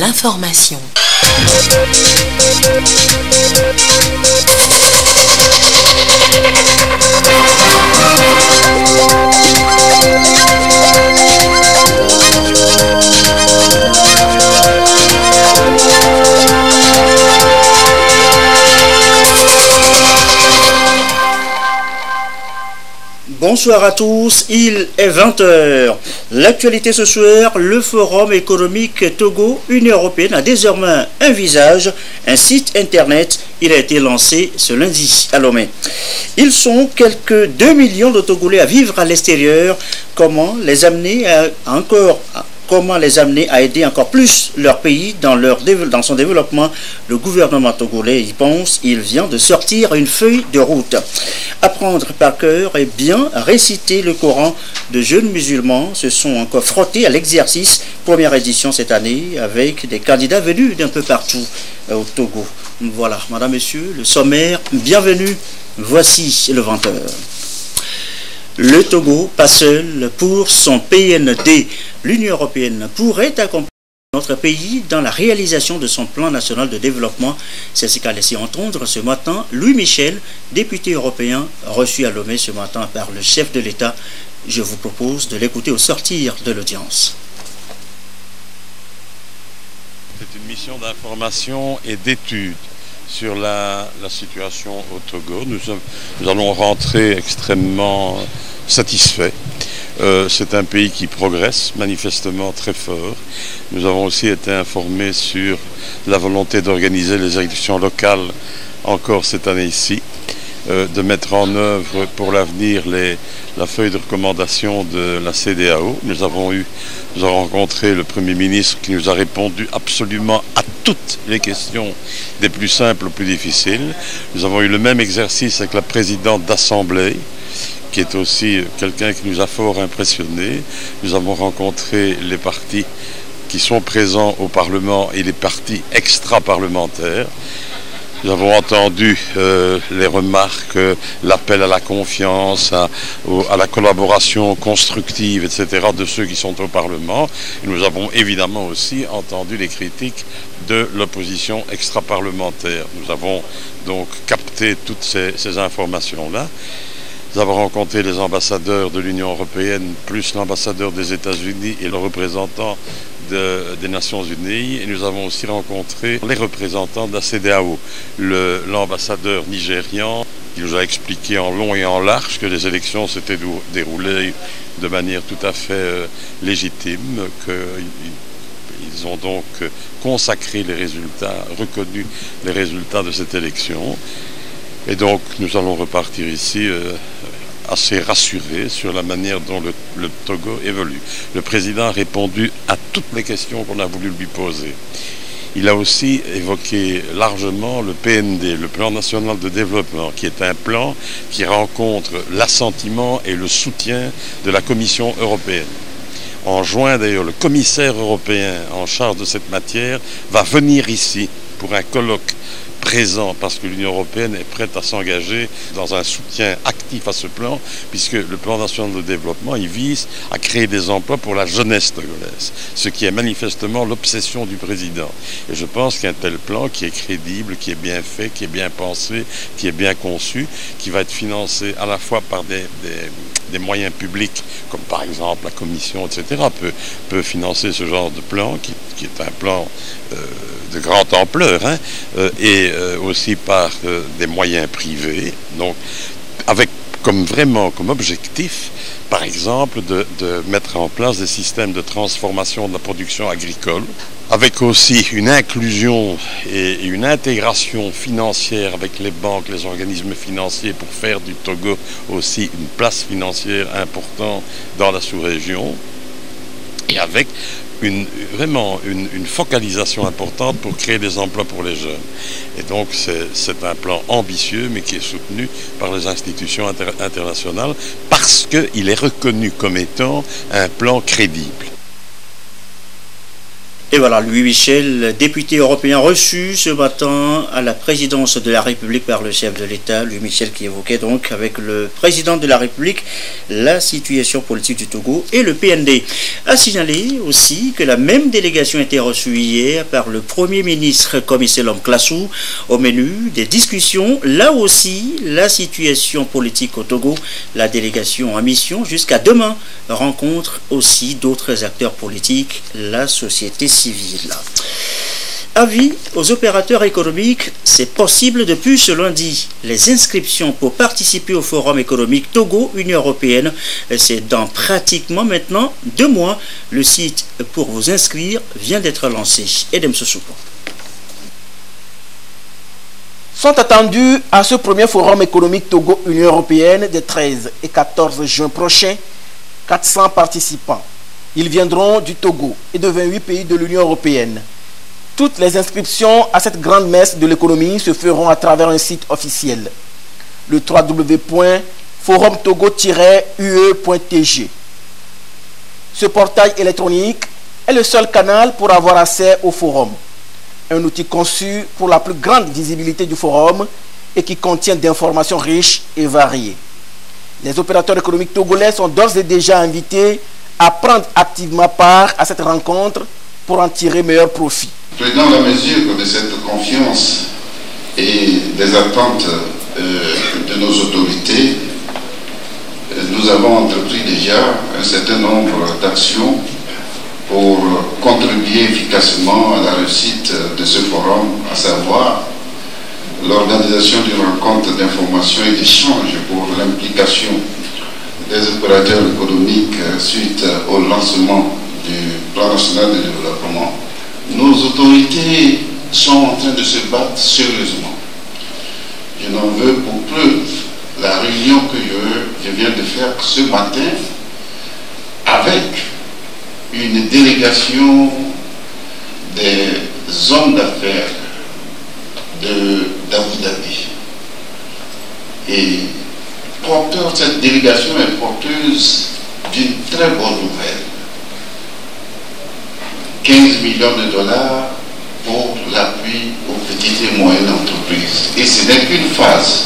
l'information. Bonsoir à tous, il est 20h. L'actualité ce soir, le Forum économique Togo-Union européenne a désormais un visage, un site internet. Il a été lancé ce lundi à Lomé. Ils sont quelques 2 millions de Togolais à vivre à l'extérieur. Comment les amener à aider encore plus leur pays dans son développement? Le gouvernement togolais y pense. Il vient de sortir une feuille de route. Apprendre par cœur et bien réciter le Coran. De jeunes musulmans se sont encore frottés à l'exercice. Première édition cette année avec des candidats venus d'un peu partout au Togo. Voilà, madame, monsieur, le sommaire. Bienvenue. Voici le 20h. Le Togo, pas seul pour son PND. L'Union européenne pourrait accompagner notre pays dans la réalisation de son plan national de développement. C'est ce qu'a laissé entendre ce matin Louis Michel, député européen, reçu à Lomé ce matin par le chef de l'État. Je vous propose de l'écouter au sortir de l'audience. C'est une mission d'information et d'étude sur la situation au Togo. Nous allons rentrer extrêmement satisfaits. C'est un pays qui progresse manifestement très fort. Nous avons aussi été informés sur la volonté d'organiser les élections locales encore cette année-ci, de mettre en œuvre pour l'avenir la feuille de recommandation de la CEDEAO. Nous avons rencontré le Premier ministre qui nous a répondu absolument à toutes les questions, des plus simples aux plus difficiles. Nous avons eu le même exercice avec la présidente d'Assemblée, qui est aussi quelqu'un qui nous a fort impressionnés. Nous avons rencontré les partis qui sont présents au Parlement et les partis extra-parlementaires. Nous avons entendu les remarques, l'appel à la confiance, à la collaboration constructive, etc. de ceux qui sont au Parlement. Et nous avons évidemment aussi entendu les critiques de l'opposition extra-parlementaire. Nous avons donc capté toutes ces informations-là. Nous avons rencontré les ambassadeurs de l'Union européenne, plus l'ambassadeur des États-Unis et le représentant des Nations Unies. Et nous avons aussi rencontré les représentants de la CEDEAO, l'ambassadeur nigérian, qui nous a expliqué en long et en large que les élections s'étaient déroulées de manière tout à fait légitime, qu'ils ont donc consacré les résultats, reconnu les résultats de cette élection. Et donc nous allons repartir ici assez rassurés sur la manière dont le Togo évolue. Le président a répondu à toutes les questions qu'on a voulu lui poser. Il a aussi évoqué largement le PND, le plan national de développement, qui est un plan qui rencontre l'assentiment et le soutien de la Commission européenne. En juin d'ailleurs, le commissaire européen en charge de cette matière va venir ici pour un colloque présent, parce que l'Union européenne est prête à s'engager dans un soutien actif à ce plan, puisque le plan national de développement, il vise à créer des emplois pour la jeunesse togolaise, ce qui est manifestement l'obsession du président. Et je pense qu'un tel plan qui est crédible, qui est bien fait, qui est bien pensé, qui est bien conçu, qui va être financé à la fois par des moyens publics, comme par exemple la Commission, etc., peut financer ce genre de plan, qui est un plan de grande ampleur, et aussi par des moyens privés, donc avec comme objectif, par exemple, de mettre en place des systèmes de transformation de la production agricole, avec aussi une inclusion et une intégration financière avec les banques, les organismes financiers, pour faire du Togo aussi une place financière importante dans la sous-région, et avec vraiment une focalisation importante pour créer des emplois pour les jeunes. Et donc c'est un plan ambitieux, mais qui est soutenu par les institutions internationales, parce qu'il est reconnu comme étant un plan crédible. Et voilà, Louis Michel, député européen reçu ce matin à la présidence de la République par le chef de l'État, Louis Michel, qui évoquait donc avec le président de la République la situation politique du Togo et le PND. A signalé aussi que la même délégation a été reçue hier par le Premier ministre Komisselom Klasu au menu des discussions. Là aussi, la situation politique au Togo, la délégation en mission jusqu'à demain rencontre aussi d'autres acteurs politiques, la société civile. Avis aux opérateurs économiques, c'est possible depuis ce lundi. Les inscriptions pour participer au Forum économique Togo-Union européenne, c'est dans pratiquement maintenant 2 mois. Le site pour vous inscrire vient d'être lancé. Edem Sousoupo. Sont attendus à ce premier Forum économique Togo-Union européenne des 13 et 14 juin prochains 400 participants. Ils viendront du Togo et de 28 pays de l'Union européenne. Toutes les inscriptions à cette grande messe de l'économie se feront à travers un site officiel, le www.forumtogo-ue.tg. Ce portail électronique est le seul canal pour avoir accès au forum. Un outil conçu pour la plus grande visibilité du forum et qui contient d'informations riches et variées. Les opérateurs économiques togolais sont d'ores et déjà invités à prendre activement part à cette rencontre pour en tirer meilleur profit. Prenant la mesure de cette confiance et des attentes de nos autorités, nous avons entrepris déjà un certain nombre d'actions pour contribuer efficacement à la réussite de ce forum, à savoir l'organisation d'une rencontre d'information et d'échange pour l'implication des opérateurs économiques suite au lancement du plan national de développement. Nos autorités sont en train de se battre sérieusement. Je n'en veux pour preuve la réunion que je viens de faire ce matin avec une délégation des hommes d'affaires d'Abu Dhabi. Et cette délégation est porteuse d'une très bonne nouvelle. 15 millions de dollars pour l'appui aux petites et moyennes entreprises. Et ce n'est qu'une phase.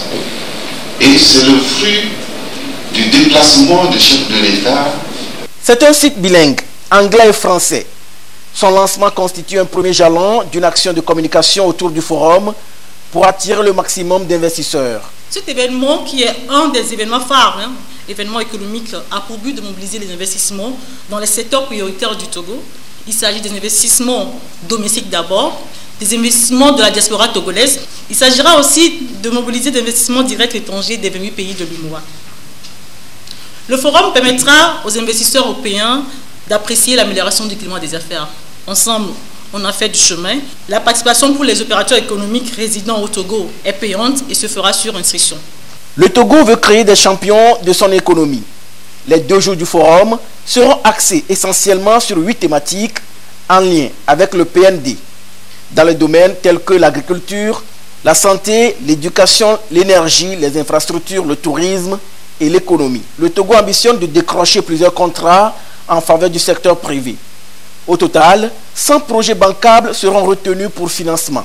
Et c'est le fruit du déplacement du chef de l'État. C'est un site bilingue, anglais et français. Son lancement constitue un premier jalon d'une action de communication autour du forum pour attirer le maximum d'investisseurs. Cet événement, qui est un des événements phares, événement économique, a pour but de mobiliser les investissements dans les secteurs prioritaires du Togo. Il s'agit des investissements domestiques d'abord, des investissements de la diaspora togolaise. Il s'agira aussi de mobiliser des investissements directs étrangers des 28 pays de l'UMOA. Le forum permettra aux investisseurs européens d'apprécier l'amélioration du climat des affaires. Ensemble, on a fait du chemin. La participation pour les opérateurs économiques résidant au Togo est payante et se fera sur inscription. Le Togo veut créer des champions de son économie. Les 2 jours du forum seront axés essentiellement sur 8 thématiques en lien avec le PND, dans les domaines tels que l'agriculture, la santé, l'éducation, l'énergie, les infrastructures, le tourisme et l'économie. Le Togo ambitionne de décrocher plusieurs contrats en faveur du secteur privé. Au total, 100 projets bancables seront retenus pour financement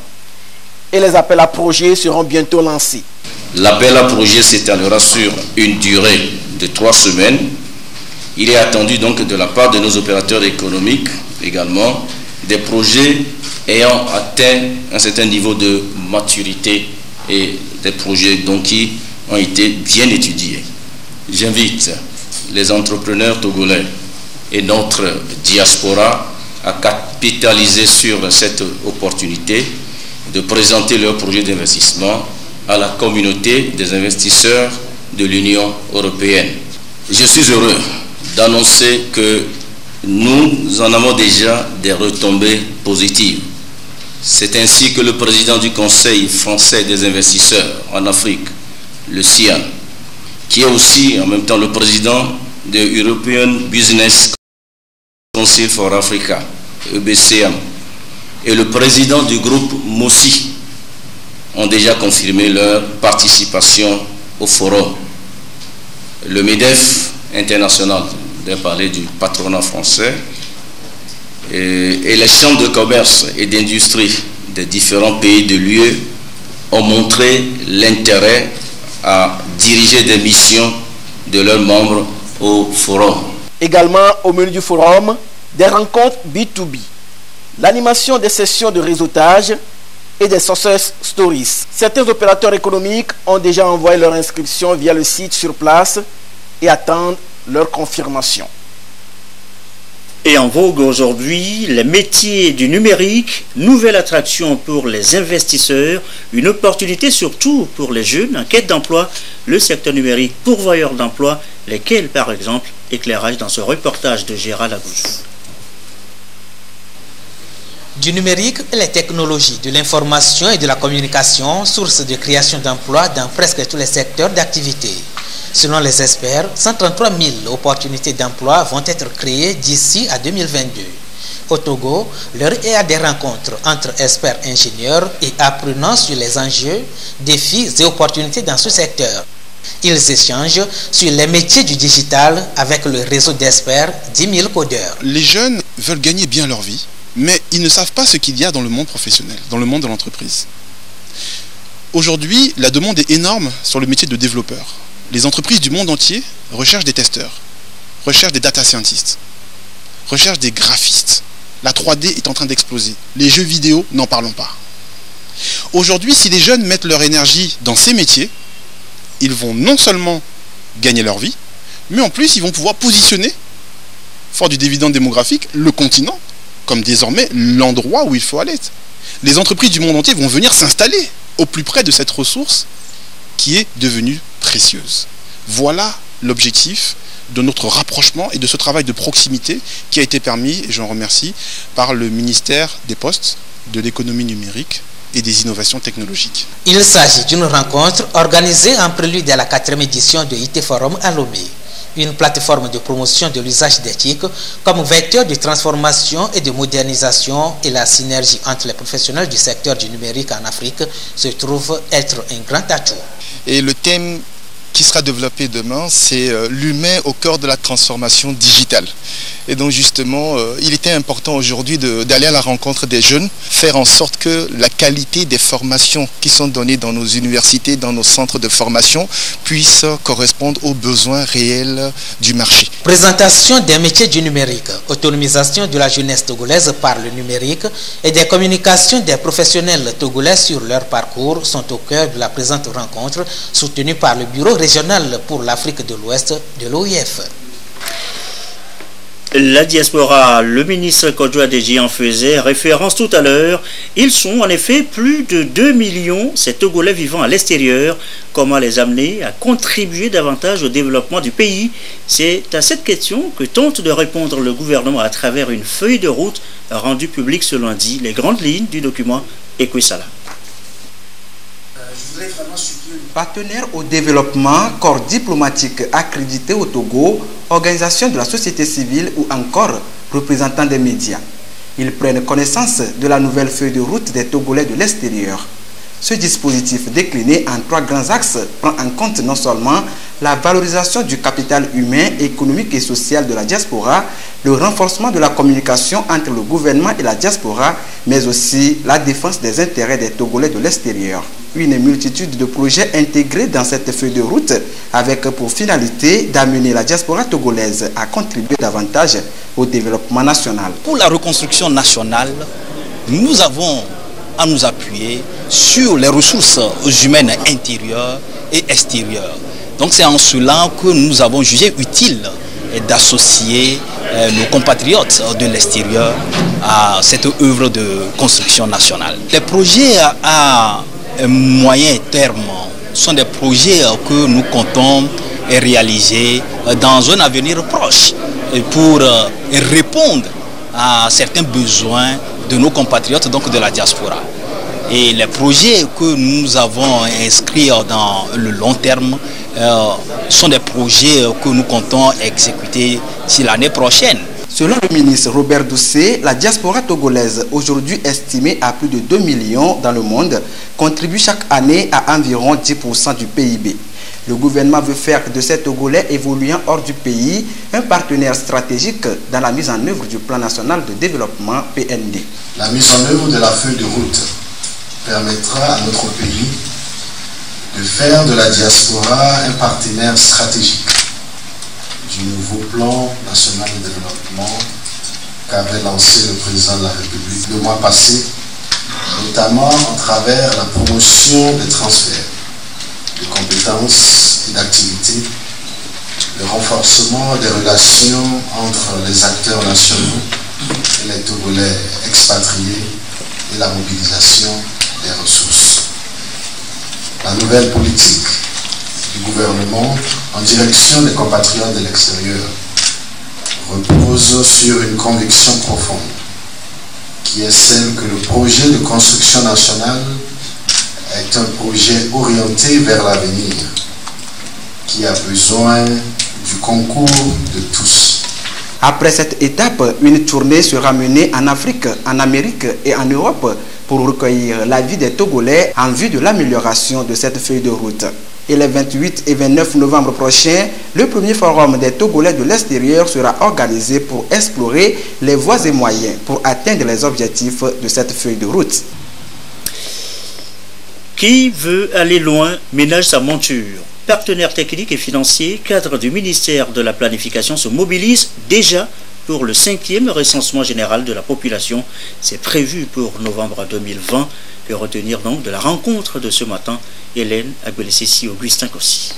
et les appels à projets seront bientôt lancés. L'appel à projets s'étalera sur une durée de 3 semaines. Il est attendu donc de la part de nos opérateurs économiques également des projets ayant atteint un certain niveau de maturité et des projets donc qui ont été bien étudiés. J'invite les entrepreneurs togolais et notre diaspora à capitaliser sur cette opportunité de présenter leurs projets d'investissement à la communauté des investisseurs de l'Union européenne. Je suis heureux d'annoncer que nous en avons déjà des retombées positives. C'est ainsi que le président du Conseil français des investisseurs en Afrique, le CIAN, qui est aussi en même temps le président de European Business Council for Africa, EBCM, et le président du groupe MOSI ont déjà confirmé leur participation au forum. Le MEDEF international, de parler du patronat français, et les chambres de commerce et d'industrie des différents pays de l'UE ont montré l'intérêt à diriger des missions de leurs membres au forum. Également au menu du forum, des rencontres B2B, l'animation des sessions de réseautage et des success stories. Certains opérateurs économiques ont déjà envoyé leur inscription via le site sur place et attendent leur confirmation. Et en vogue aujourd'hui, les métiers du numérique, nouvelle attraction pour les investisseurs, une opportunité surtout pour les jeunes en quête d'emploi, le secteur numérique pourvoyeur d'emploi, lesquels par exemple, éclairage dans ce reportage de Gérald Agouchou. Du numérique et les technologies de l'information et de la communication, source de création d'emplois dans presque tous les secteurs d'activité. Selon les experts, 133 000 opportunités d'emploi vont être créées d'ici à 2022. Au Togo, l'heure est à des rencontres entre experts ingénieurs et apprenants sur les enjeux, défis et opportunités dans ce secteur. Ils échangent sur les métiers du digital avec le réseau d'experts 10 000 codeurs. Les jeunes veulent gagner bien leur vie, mais ils ne savent pas ce qu'il y a dans le monde professionnel, dans le monde de l'entreprise. Aujourd'hui, la demande est énorme sur le métier de développeur. Les entreprises du monde entier recherchent des testeurs, recherchent des data scientists, recherchent des graphistes. La 3D est en train d'exploser. Les jeux vidéo, n'en parlons pas. Aujourd'hui, si les jeunes mettent leur énergie dans ces métiers, ils vont non seulement gagner leur vie, mais en plus, ils vont pouvoir positionner, fort du dividende démographique, le continent comme désormais l'endroit où il faut aller. Les entreprises du monde entier vont venir s'installer au plus près de cette ressource qui est devenue précieuse. Voilà l'objectif de notre rapprochement et de ce travail de proximité qui a été permis, et j'en remercie, par le ministère des Postes, de l'économie numérique et des innovations technologiques. Il s'agit d'une rencontre organisée en prélude à la 4e édition de IT Forum à Lomé, une plateforme de promotion de l'usage d'éthique comme vecteur de transformation et de modernisation, et la synergie entre les professionnels du secteur du numérique en Afrique se trouve être un grand atout. Et le thème qui sera développé demain, c'est l'humain au cœur de la transformation digitale. Et donc justement, il était important aujourd'hui d'aller à la rencontre des jeunes, faire en sorte que la qualité des formations qui sont données dans nos universités, dans nos centres de formation, puisse correspondre aux besoins réels du marché. Présentation des métiers du numérique, autonomisation de la jeunesse togolaise par le numérique et des communications des professionnels togolais sur leur parcours sont au cœur de la présente rencontre soutenue par le Bureau régional pour l'Afrique de l'Ouest de l'OIF. La diaspora, le ministre Kodjo Adeji en faisait référence tout à l'heure. Ils sont en effet plus de 2 millions, ces Togolais vivant à l'extérieur. Comment les amener à contribuer davantage au développement du pays? C'est à cette question que tente de répondre le gouvernement à travers une feuille de route rendue publique ce lundi, les grandes lignes du document Ekwesala. Je voudrais vraiment soutenir partenaire au développement, corps diplomatique accrédité au Togo, organisation de la société civile ou encore représentants des médias. Ils prennent connaissance de la nouvelle feuille de route des Togolais de l'extérieur. Ce dispositif décliné en 3 grands axes prend en compte non seulement la valorisation du capital humain, économique et social de la diaspora, le renforcement de la communication entre le gouvernement et la diaspora, mais aussi la défense des intérêts des Togolais de l'extérieur. Une multitude de projets intégrés dans cette feuille de route avec pour finalité d'amener la diaspora togolaise à contribuer davantage au développement national. Pour la reconstruction nationale, nous avons à nous appuyer sur les ressources humaines intérieures et extérieures. Donc c'est en cela que nous avons jugé utile d'associer nos compatriotes de l'extérieur à cette œuvre de construction nationale. Les projets à moyen terme sont des projets que nous comptons réaliser dans un avenir proche pour répondre à certains besoins de nos compatriotes, donc de la diaspora. Et les projets que nous avons inscrits dans le long terme sont des projets que nous comptons exécuter d'ici l'année prochaine. Selon le ministre Robert Doucet, la diaspora togolaise, aujourd'hui estimée à plus de 2 millions dans le monde, contribue chaque année à environ 10% du PIB. Le gouvernement veut faire de ces Togolais évoluant hors du pays un partenaire stratégique dans la mise en œuvre du plan national de développement PND. La mise en œuvre de la feuille de route permettra à notre pays de faire de la diaspora un partenaire stratégique du nouveau plan national de développement qu'avait lancé le président de la République le mois passé, notamment à travers la promotion des transferts de compétences et d'activités, le renforcement des relations entre les acteurs nationaux et les Togolais expatriés et la mobilisation des ressources. La nouvelle politique du gouvernement en direction des compatriotes de l'extérieur repose sur une conviction profonde qui est celle que le projet de construction nationale est un projet orienté vers l'avenir qui a besoin du concours de tous. Après cette étape, une tournée sera menée en Afrique, en Amérique et en Europe pour recueillir l'avis des Togolais en vue de l'amélioration de cette feuille de route. Et les 28 et 29 novembre prochains, le premier forum des Togolais de l'extérieur sera organisé pour explorer les voies et moyens pour atteindre les objectifs de cette feuille de route. Qui veut aller loin ménage sa monture. Partenaires techniques et financiers, cadres du ministère de la Planification se mobilisent déjà pour le 5e recensement général de la population. C'est prévu pour novembre 2020. Que retenir donc de la rencontre de ce matin, Hélène Agbelesesi-Augustin Kossi.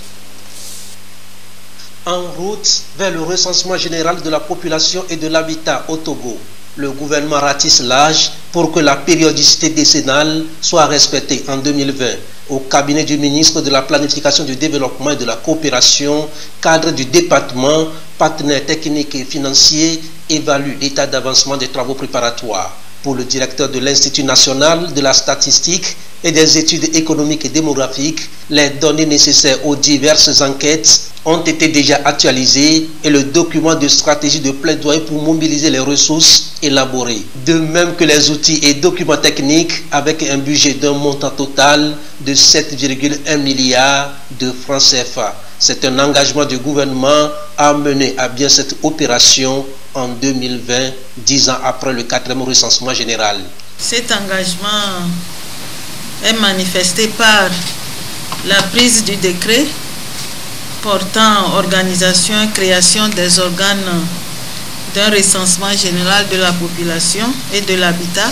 En route vers le recensement général de la population et de l'habitat au Togo, le gouvernement ratisse l'âge pour que la périodicité décennale soit respectée en 2020. Au cabinet du ministre de la Planification, du Développement et de la Coopération, cadre du département, partenaires techniques et financiers évaluent l'état d'avancement des travaux préparatoires. Pour le directeur de l'Institut national de la statistique et des études économiques et démographiques, les données nécessaires aux diverses enquêtes ont été déjà actualisées et le document de stratégie de plaidoyer pour mobiliser les ressources élaboré. De même que les outils et documents techniques avec un budget d'un montant total de 7,1 milliards de francs CFA. C'est un engagement du gouvernement à mener à bien cette opération en 2020, 10 ans après le 4e recensement général. Cet engagement est manifesté par la prise du décret portant organisation et création des organes d'un recensement général de la population et de l'habitat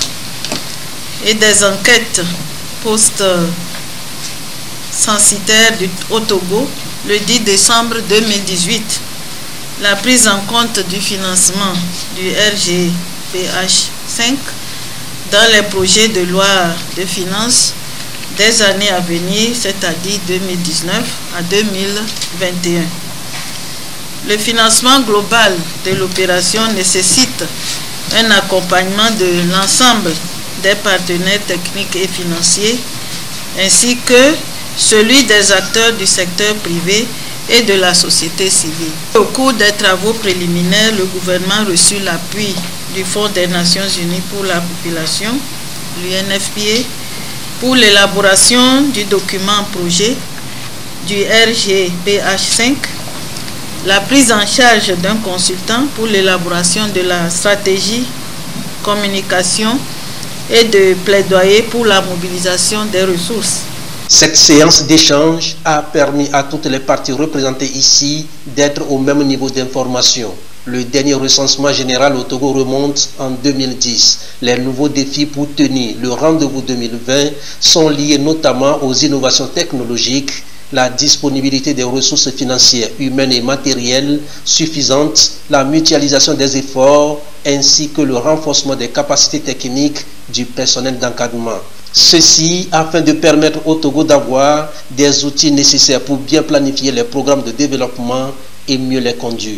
et des enquêtes post-censitaires au Togo le 10 décembre 2018. La prise en compte du financement du RGPH 5 dans les projets de loi de finances des années à venir, c'est-à-dire 2019 à 2021. Le financement global de l'opération nécessite un accompagnement de l'ensemble des partenaires techniques et financiers, ainsi que celui des acteurs du secteur privé et de la société civile. Au cours des travaux préliminaires, le gouvernement a reçu l'appui du Fonds des Nations Unies pour la population, l'UNFPA, pour l'élaboration du document projet du RGPH5, la prise en charge d'un consultant pour l'élaboration de la stratégie communication et de plaidoyer pour la mobilisation des ressources. Cette séance d'échange a permis à toutes les parties représentées ici d'être au même niveau d'information. Le dernier recensement général au Togo remonte en 2010. Les nouveaux défis pour tenir le rendez-vous 2020 sont liés notamment aux innovations technologiques, la disponibilité des ressources financières, humaines et matérielles suffisantes, la mutualisation des efforts ainsi que le renforcement des capacités techniques du personnel d'encadrement. Ceci afin de permettre au Togo d'avoir des outils nécessaires pour bien planifier les programmes de développement et mieux les conduire.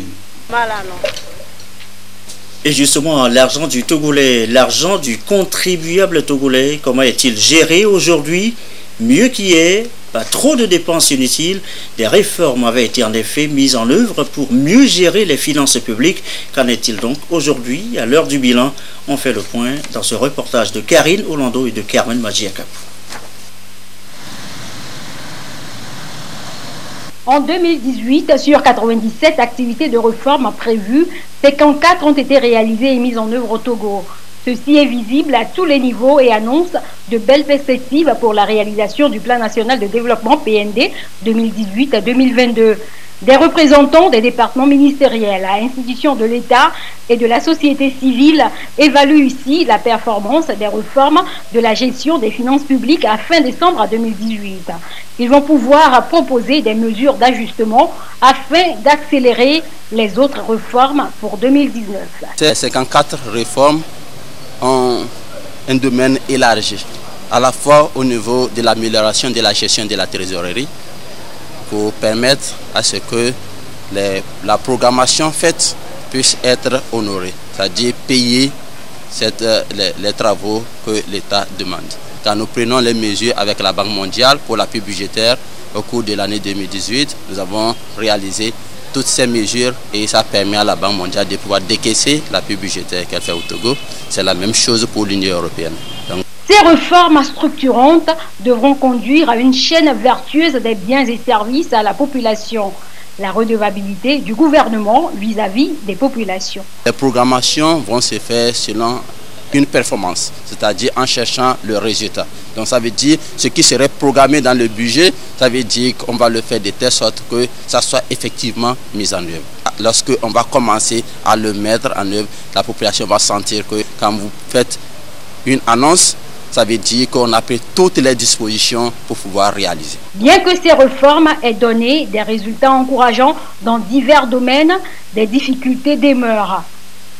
Et justement, l'argent du Togolais, l'argent du contribuable togolais, comment est-il géré aujourd'hui? Mieux qu'hier, pas trop de dépenses inutiles. Des réformes avaient été en effet mises en œuvre pour mieux gérer les finances publiques. Qu'en est-il donc aujourd'hui, à l'heure du bilan? On fait le point dans ce reportage de Karine Orlando et de Carmen Magiakapou. En 2018, sur 97 activités de réforme prévues, 54 ont été réalisées et mises en œuvre au Togo. Ceci est visible à tous les niveaux et annonce de belles perspectives pour la réalisation du Plan national de développement PND 2018 à 2022. Des représentants des départements ministériels, à institutions de l'État et de la société civile évaluent ici la performance des réformes de la gestion des finances publiques à fin décembre 2018. Ils vont pouvoir proposer des mesures d'ajustement afin d'accélérer les autres réformes pour 2019. Ces 54 réformes ont un domaine élargi, à la fois au niveau de l'amélioration de la gestion de la trésorerie, pour permettre à ce que la programmation faite puisse être honorée, c'est-à-dire payer les travaux que l'État demande. Quand nous prenons les mesures avec la Banque mondiale pour l'appui budgétaire au cours de l'année 2018, nous avons réalisé toutes ces mesures et ça permet à la Banque mondiale de pouvoir décaisser l'appui budgétaire qu'elle fait au Togo. C'est la même chose pour l'Union européenne. Ces réformes structurantes devront conduire à une chaîne vertueuse des biens et services à la population. La redevabilité du gouvernement vis-à-vis des populations. Les programmations vont se faire selon une performance, c'est-à-dire en cherchant le résultat. Donc ça veut dire ce qui serait programmé dans le budget, ça veut dire qu'on va le faire de telle sorte que ça soit effectivement mis en œuvre. Lorsqu'on va commencer à le mettre en œuvre, la population va sentir que quand vous faites une annonce, ça veut dire qu'on a pris toutes les dispositions pour pouvoir réaliser. Bien que ces réformes aient donné des résultats encourageants dans divers domaines, des difficultés demeurent.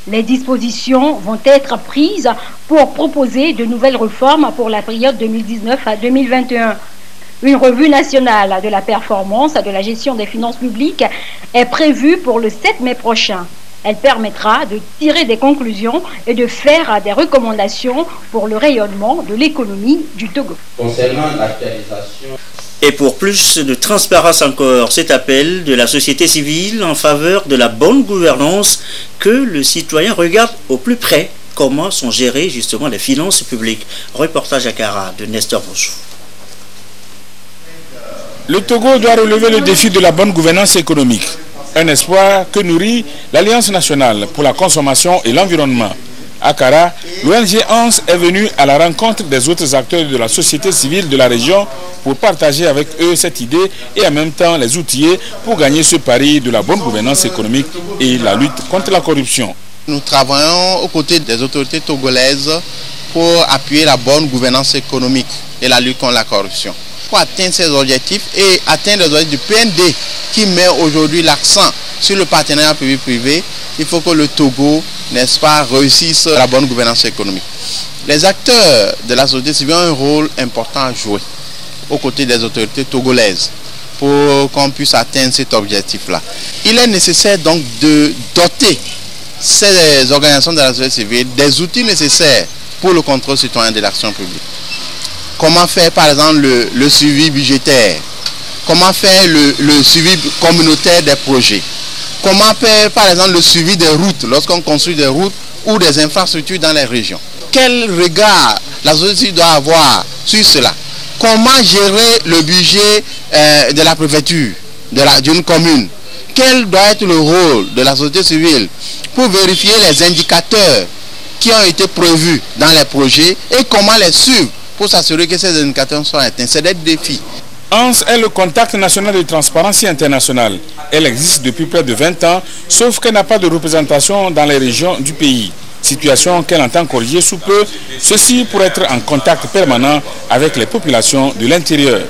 Les dispositions vont être prises pour proposer de nouvelles réformes pour la période 2019 à 2021. Une revue nationale de la performance de la gestion des finances publiques est prévue pour le 7 mai prochain. Elle permettra de tirer des conclusions et de faire des recommandations pour le rayonnement de l'économie du Togo. Concernant l'actualisation... Et pour plus de transparence encore, cet appel de la société civile en faveur de la bonne gouvernance, que le citoyen regarde au plus près comment sont gérées justement les finances publiques. Reportage à Kara de Nestor Bouchou. Le Togo doit relever le défi de la bonne gouvernance économique. Un espoir que nourrit l'Alliance nationale pour la consommation et l'environnement. À Kara, l'ONG ANS est venue à la rencontre des autres acteurs de la société civile de la région pour partager avec eux cette idée et en même temps les outiller pour gagner ce pari de la bonne gouvernance économique et la lutte contre la corruption. Nous travaillons aux côtés des autorités togolaises pour appuyer la bonne gouvernance économique et la lutte contre la corruption. Pour atteindre ces objectifs et atteindre les objectifs du PND qui met aujourd'hui l'accent sur le partenariat public-privé, il faut que le Togo, n'est-ce pas, réussisse la bonne gouvernance économique. Les acteurs de la société civile ont un rôle important à jouer aux côtés des autorités togolaises pour qu'on puisse atteindre cet objectif-là. Il est nécessaire donc de doter ces organisations de la société civile des outils nécessaires pour le contrôle citoyen de l'action publique. Comment faire par exemple le suivi budgétaire? Comment faire le suivi communautaire des projets? Comment faire par exemple le suivi des routes lorsqu'on construit des routes ou des infrastructures dans les régions? Quel regard la société civile doit avoir sur cela? Comment gérer le budget de la préfecture, d'une commune? Quel doit être le rôle de la société civile pour vérifier les indicateurs qui ont été prévus dans les projets et comment les suivre pour s'assurer que ces indicateurs soient atteints? C'est des défis. ANS est le contact national de transparence internationale. Elle existe depuis près de 20 ans, sauf qu'elle n'a pas de représentation dans les régions du pays. Situation qu'elle entend corriger sous peu, ceci pour être en contact permanent avec les populations de l'intérieur.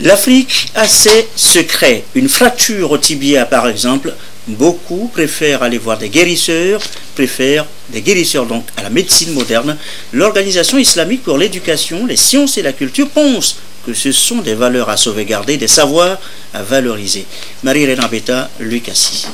L'Afrique a ses secrets. Une fracture au tibia par exemple, beaucoup préfèrent aller voir des guérisseurs, donc à la médecine moderne. L'Organisation islamique pour l'éducation, les sciences et la culture pense que ce sont des valeurs à sauvegarder, des savoirs à valoriser. Marie-Hélène Abeta, Lucassi.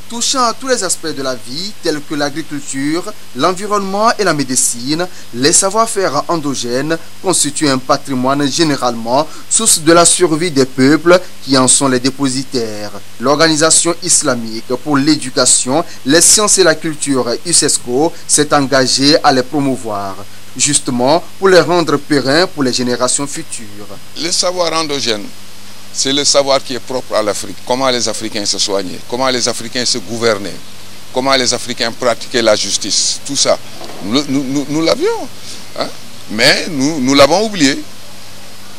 Touchant à tous les aspects de la vie, tels que l'agriculture, l'environnement et la médecine, les savoir-faire endogènes constituent un patrimoine généralement source de la survie des peuples qui en sont les dépositaires. L'Organisation islamique pour l'éducation, les sciences et la culture, UCESCO, s'est engagée à les promouvoir. justement pour les rendre pérennes pour les générations futures. Le savoir endogène, c'est le savoir qui est propre à l'Afrique. Comment les Africains se soignaient, comment les Africains se gouvernaient, comment les Africains pratiquaient la justice, tout ça. Nous l'avions, hein? Mais nous l'avons oublié.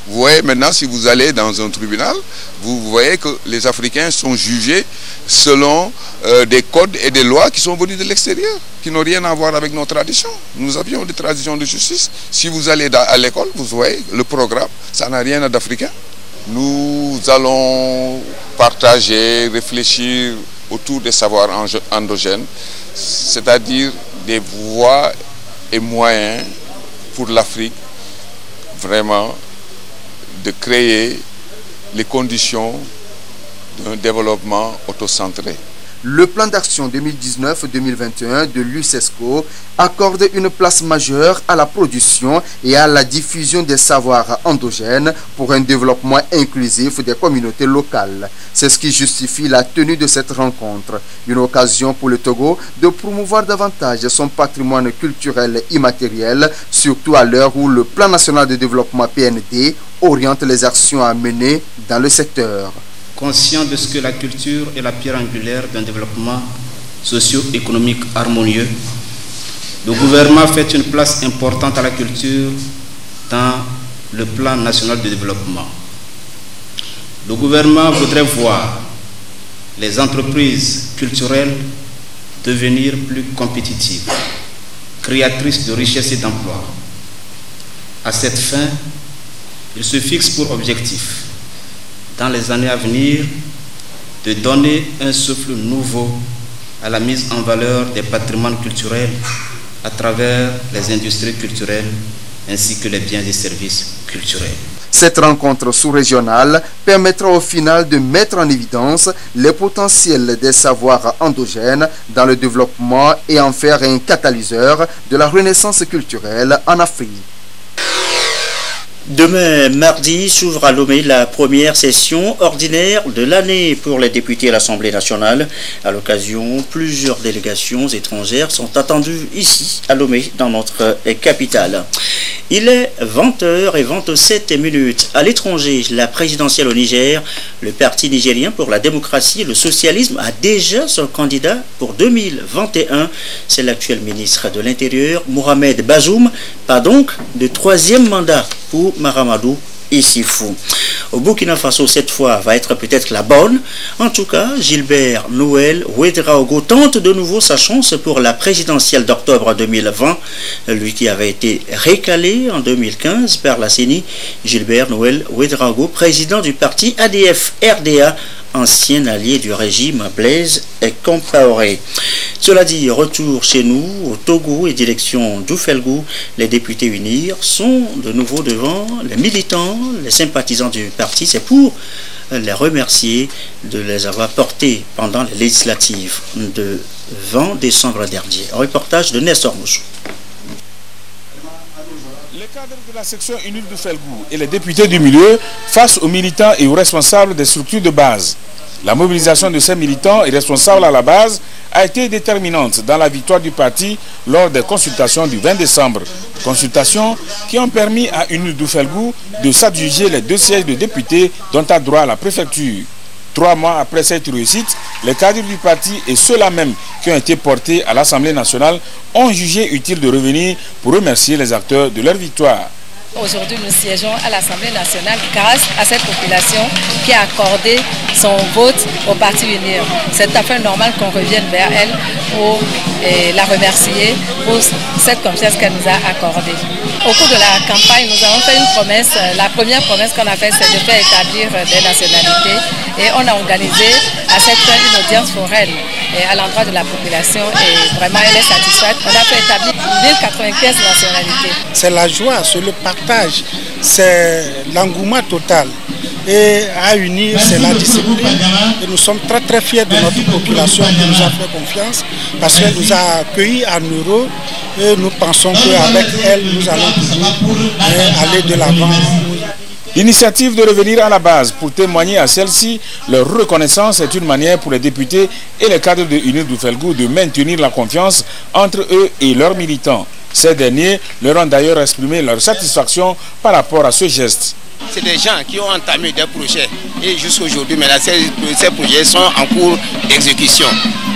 Vous voyez maintenant, si vous allez dans un tribunal, vous voyez que les Africains sont jugés selon des codes et des lois qui sont venus de l'extérieur, qui n'ont rien à voir avec nos traditions. Nous avions des traditions de justice. Si vous allez à l'école, vous voyez le programme, ça n'a rien d'africain. Nous allons partager, réfléchir autour des savoirs endogènes, c'est-à-dire des voies et moyens pour l'Afrique, vraiment, de créer les conditions d'un développement autocentré. Le plan d'action 2019-2021 de l'UCESCO accorde une place majeure à la production et à la diffusion des savoirs endogènes pour un développement inclusif des communautés locales. C'est ce qui justifie la tenue de cette rencontre. Une occasion pour le Togo de promouvoir davantage son patrimoine culturel immatériel, surtout à l'heure où le plan national de développement PND oriente les actions à mener dans le secteur. Conscient de ce que la culture est la pierre angulaire d'un développement socio-économique harmonieux, le gouvernement fait une place importante à la culture dans le plan national de développement. Le gouvernement voudrait voir les entreprises culturelles devenir plus compétitives, créatrices de richesses et d'emplois. À cette fin, il se fixe pour objectif, dans les années à venir, de donner un souffle nouveau à la mise en valeur des patrimoines culturels à travers les industries culturelles ainsi que les biens et services culturels. Cette rencontre sous-régionale permettra au final de mettre en évidence les potentiels des savoirs endogènes dans le développement et en faire un catalyseur de la renaissance culturelle en Afrique. Demain, mardi, s'ouvre à Lomé la première session ordinaire de l'année pour les députés à l'Assemblée nationale. À l'occasion, plusieurs délégations étrangères sont attendues ici, à Lomé, dans notre capitale. Il est 20h27. À l'étranger, la présidentielle au Niger, le Parti nigérien pour la démocratie et le socialisme a déjà son candidat pour 2021. C'est l'actuel ministre de l'Intérieur, Mohamed Bazoum, pas donc de troisième mandat pour Mahamadou Issifou. Au Burkina Faso, cette fois, va être peut-être la bonne. En tout cas, Gilbert Noël Ouedraogo tente de nouveau sa chance pour la présidentielle d'octobre 2020. Lui qui avait été recalé en 2015 par la CENI. Gilbert Noël Ouedraogo, président du parti ADF-RDA, ancien allié du régime Blaise Compaoré. Cela dit, retour chez nous, au Togo et direction d'Oufelgou, les députés UNIR sont de nouveau devant les militants, les sympathisants du parti. C'est pour les remercier de les avoir portés pendant les législatives de 20 décembre dernier. Un reportage de Nestor Moussou. Les cadres de la section UNIR d'Oufelgou et les députés du milieu face aux militants et aux responsables des structures de base. La mobilisation de ces militants et responsables à la base a été déterminante dans la victoire du parti lors des consultations du 20 décembre. Consultations qui ont permis à UNIR d'Oufelgou de s'adjuger les 2 sièges de députés dont a droit la préfecture. 3 mois après cette réussite, les cadres du parti et ceux-là même qui ont été portés à l'Assemblée nationale ont jugé utile de revenir pour remercier les acteurs de leur victoire. Aujourd'hui, nous siégeons à l'Assemblée nationale grâce à cette population qui a accordé son vote au Parti UNIR. C'est tout à fait normal qu'on revienne vers elle pour la remercier pour cette confiance qu'elle nous a accordée. Au cours de la campagne, nous avons fait une promesse. La première promesse qu'on a faite, c'est de faire établir des nationalités. Et on a organisé à cette fin une audience pour elle à l'endroit de la population. Et vraiment, elle est satisfaite. On a fait établir 1095 nationalités. C'est la joie, c'est le partage, c'est l'engouement total. Et à UNIR, c'est la discipline. Et nous sommes très très fiers de notre population qui nous a fait confiance parce qu'elle nous a accueillis en euros et nous pensons qu'avec elle, nous allons aller de l'avant. L'initiative de revenir à la base pour témoigner à celle-ci leur reconnaissance est une manière pour les députés et les cadres de UNIR d'Oufelgou de maintenir la confiance entre eux et leurs militants. Ces derniers leur ont d'ailleurs exprimé leur satisfaction par rapport à ce geste. C'est des gens qui ont entamé des projets et jusqu'à aujourd'hui, maintenant, ces projets sont en cours d'exécution.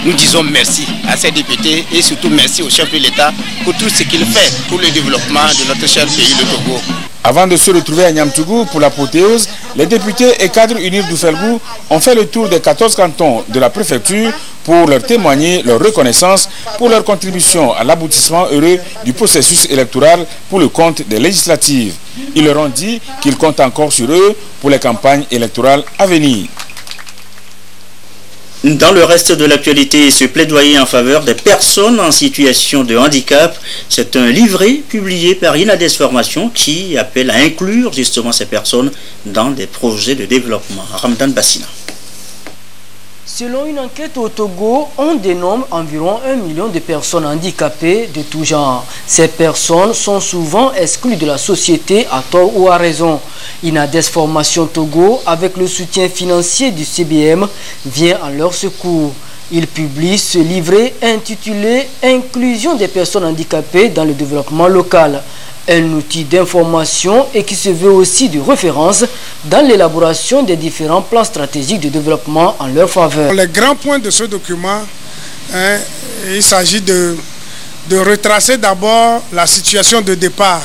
Nous disons merci à ces députés et surtout merci au chef de l'État pour tout ce qu'il fait pour le développement de notre cher pays, le Togo. Avant de se retrouver à Niamtougou pour l'apothéose, les députés et cadres unis d'Oufelgou ont fait le tour des 14 cantons de la préfecture pour leur témoigner leur reconnaissance pour leur contribution à l'aboutissement heureux du processus électoral pour le compte des législatives. Ils leur ont dit qu'ils comptent encore sur eux pour les campagnes électorales à venir. Dans le reste de l'actualité, ce plaidoyer en faveur des personnes en situation de handicap, c'est un livret publié par Inades Formation qui appelle à inclure justement ces personnes dans des projets de développement. Ramdan Bassina. Selon une enquête au Togo, on dénombre environ 1 million de personnes handicapées de tout genre. Ces personnes sont souvent exclues de la société à tort ou à raison. Inades Formation Togo, avec le soutien financier du CBM, vient en leur secours. Il publie ce livret intitulé « Inclusion des personnes handicapées dans le développement local ». Un outil d'information et qui se veut aussi de référence dans l'élaboration des différents plans stratégiques de développement en leur faveur. Les grands points de ce document, il s'agit de retracer d'abord la situation de départ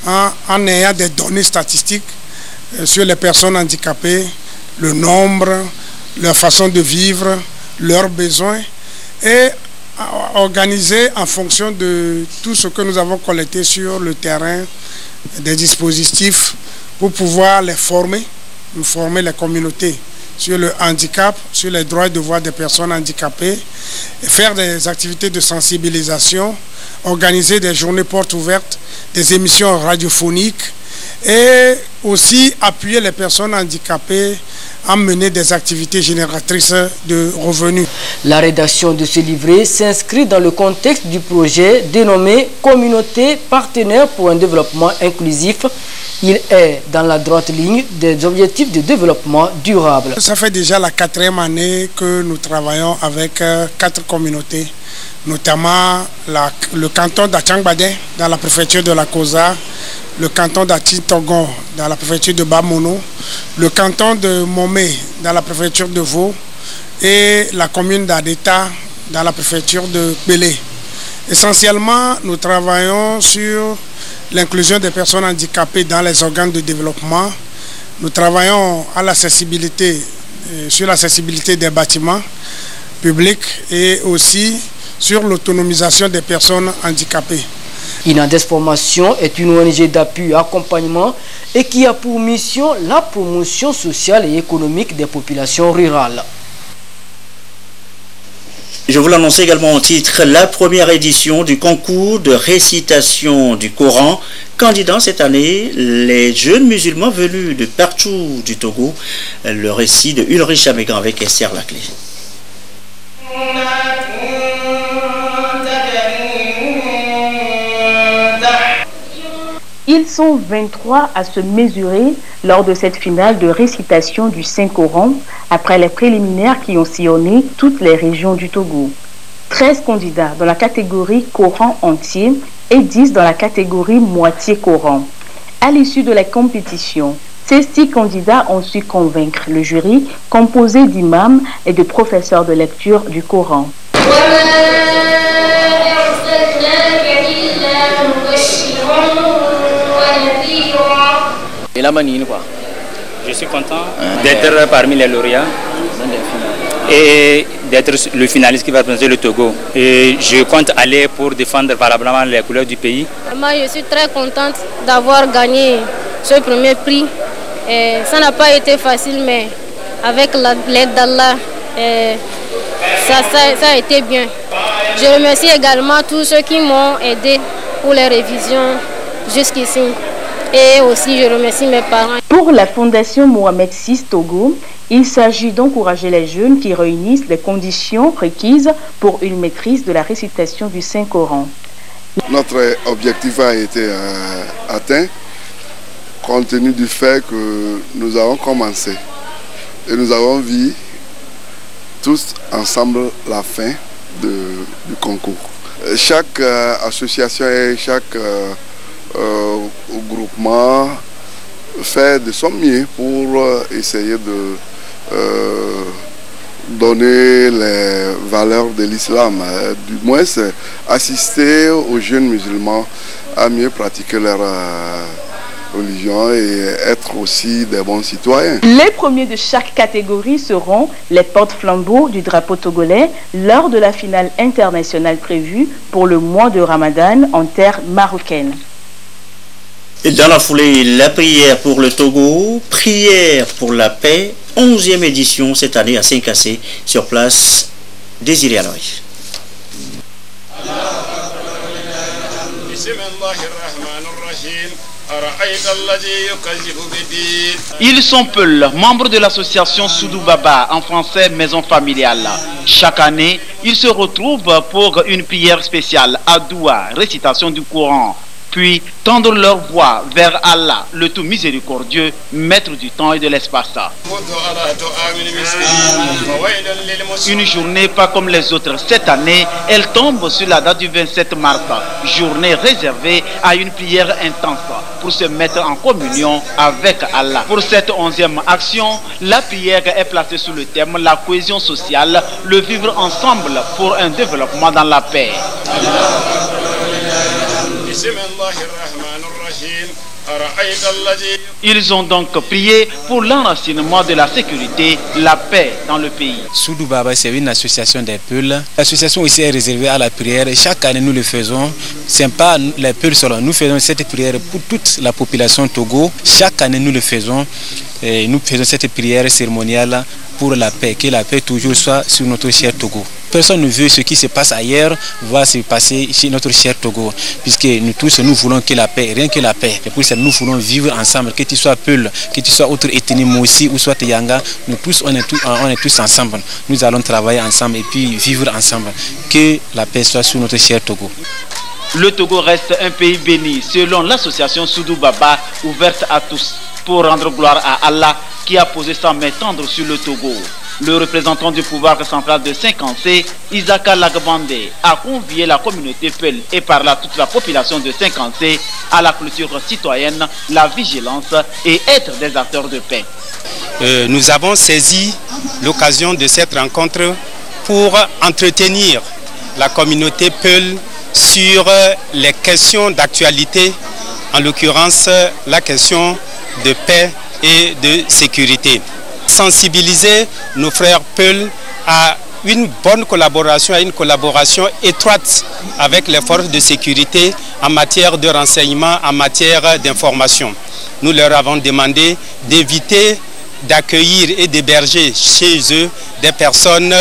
en ayant des données statistiques sur les personnes handicapées, le nombre, leur façon de vivre, leurs besoins et organiser en fonction de tout ce que nous avons collecté sur le terrain des dispositifs pour pouvoir les former les communautés sur le handicap, sur les droits et devoirs des personnes handicapées, et faire des activités de sensibilisation, organiser des journées portes ouvertes, des émissions radiophoniques et aussi appuyer les personnes handicapées à mener des activités génératrices de revenus. La rédaction de ce livret s'inscrit dans le contexte du projet dénommé « Communauté partenaire pour un développement inclusif ». Il est dans la droite ligne des objectifs de développement durable. Ça fait déjà la 4e année que nous travaillons avec 4 communautés, notamment le canton d'Achangbadé dans la préfecture de la Kosa, le canton d'Atintogon dans la préfecture de Bamono, le canton de Momé dans la préfecture de Vaud et la commune d'Adeta dans la préfecture de Bélé. Essentiellement, nous travaillons sur l'inclusion des personnes handicapées dans les organes de développement. Nous travaillons à l'accessibilité, sur l'accessibilité des bâtiments publics et aussi sur l'autonomisation des personnes handicapées. Inades Formation est une ONG d'appui et accompagnement et qui a pour mission la promotion sociale et économique des populations rurales. Je vous l'annonce également en titre, la première édition du concours de récitation du Coran. Candidats cette année, les jeunes musulmans venus de partout du Togo. Le récit de Ulrich Amégan avec Esther Laclé. Ils sont 23 à se mesurer lors de cette finale de récitation du Saint-Coran après les préliminaires qui ont sillonné toutes les régions du Togo. 13 candidats dans la catégorie Coran entier et 10 dans la catégorie moitié Coran. À l'issue de la compétition, ces 6 candidats ont su convaincre le jury composé d'imams et de professeurs de lecture du Coran. Et la manine, quoi. Je suis content d'être parmi les lauréats et d'être le finaliste qui va représenter le Togo. Et je compte aller pour défendre valablement les couleurs du pays. Moi, je suis très contente d'avoir gagné ce premier prix. Et ça n'a pas été facile, mais avec l'aide d'Allah, ça a été bien. Je remercie également tous ceux qui m'ont aidé pour les révisions jusqu'ici. Et aussi, je remercie mes parents. Pour la Fondation Mohamed VI Togo, il s'agit d'encourager les jeunes qui réunissent les conditions requises pour une maîtrise de la récitation du Saint-Coran. Notre objectif a été atteint compte tenu du fait que nous avons commencé et nous avons vu tous ensemble la fin du concours. chaque association et chaque groupement fait de son mieux pour essayer de donner les valeurs de l'islam, du moins assister aux jeunes musulmans à mieux pratiquer leur religion et être aussi des bons citoyens. Les premiers de chaque catégorie seront les porte-flambeaux du drapeau togolais lors de la finale internationale prévue pour le mois de Ramadan en terre marocaine. Et dans la foulée, la prière pour le Togo, prière pour la paix, 11e édition cette année à Saint-Cassé, sur place, Désiré Aloy. Ils sont Peul, membres de l'association Soudou Baba, en français Maison Familiale. Chaque année, ils se retrouvent pour une prière spéciale à Doua, récitation du Coran. Puis tendre leur voix vers Allah, le tout miséricordieux, maître du temps et de l'espace. Une journée pas comme les autres. Cette année, elle tombe sur la date du 27 mars, journée réservée à une prière intense pour se mettre en communion avec Allah. Pour cette 11e action, la prière est placée sous le thème la cohésion sociale, le vivre ensemble pour un développement dans la paix. Ils ont donc prié pour l'enracinement de la sécurité, la paix dans le pays. Soudou Baba, c'est une association des Peuls. L'association aussi est réservée à la prière. Chaque année, nous le faisons. Ce n'est pas les Peuls seulement. Nous faisons cette prière pour toute la population Togo. Chaque année, nous le faisons. Et nous faisons cette prière cérémoniale pour la paix, que la paix toujours soit sur notre cher Togo. Personne ne veut ce qui se passe ailleurs va se passer chez notre cher Togo, puisque nous tous nous voulons que la paix, rien que la paix. Et pour ça nous voulons vivre ensemble, que tu sois Peul, que tu sois autre ethnie, Moussi ou soit Yanga, nous tous on est tous ensemble. Nous allons travailler ensemble et puis vivre ensemble, que la paix soit sur notre cher Togo. Le Togo reste un pays béni, selon l'association Soudou Baba, ouverte à tous, pour rendre gloire à Allah qui a posé sa main tendre sur le Togo. Le représentant du pouvoir central de Saint-Cancé, Isaka Lagbande, a convié la communauté Peul et par là toute la population de Saint-Cancé à la culture citoyenne, la vigilance et être des acteurs de paix. Nous avons saisi l'occasion de cette rencontre pour entretenir la communauté Peul sur les questions d'actualité, en l'occurrence la question de paix et de sécurité. Sensibiliser nos frères Peul à une bonne collaboration, à une collaboration étroite avec les forces de sécurité en matière de renseignement, en matière d'information. Nous leur avons demandé d'éviter d'accueillir et d'héberger chez eux des personnes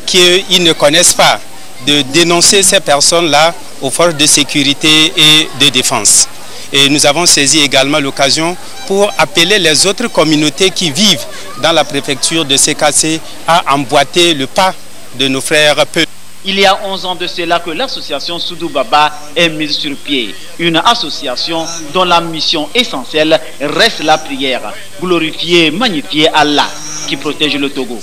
qu'ils ne connaissent pas, de dénoncer ces personnes-là aux forces de sécurité et de défense. Et nous avons saisi également l'occasion pour appeler les autres communautés qui vivent dans la préfecture de Saint-Cassé à emboîter le pas de nos frères Peul. Il y a 11 ans de cela que l'association Soudou Baba est mise sur pied. Une association dont la mission essentielle reste la prière. Glorifier et magnifier Allah qui protège le Togo.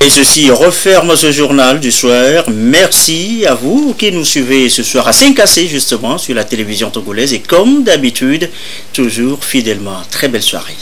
Et ceci referme ce journal du soir. Merci à vous qui nous suivez ce soir à Saint-Cassé justement sur la télévision togolaise et comme d'habitude, toujours fidèlement. Très belle soirée.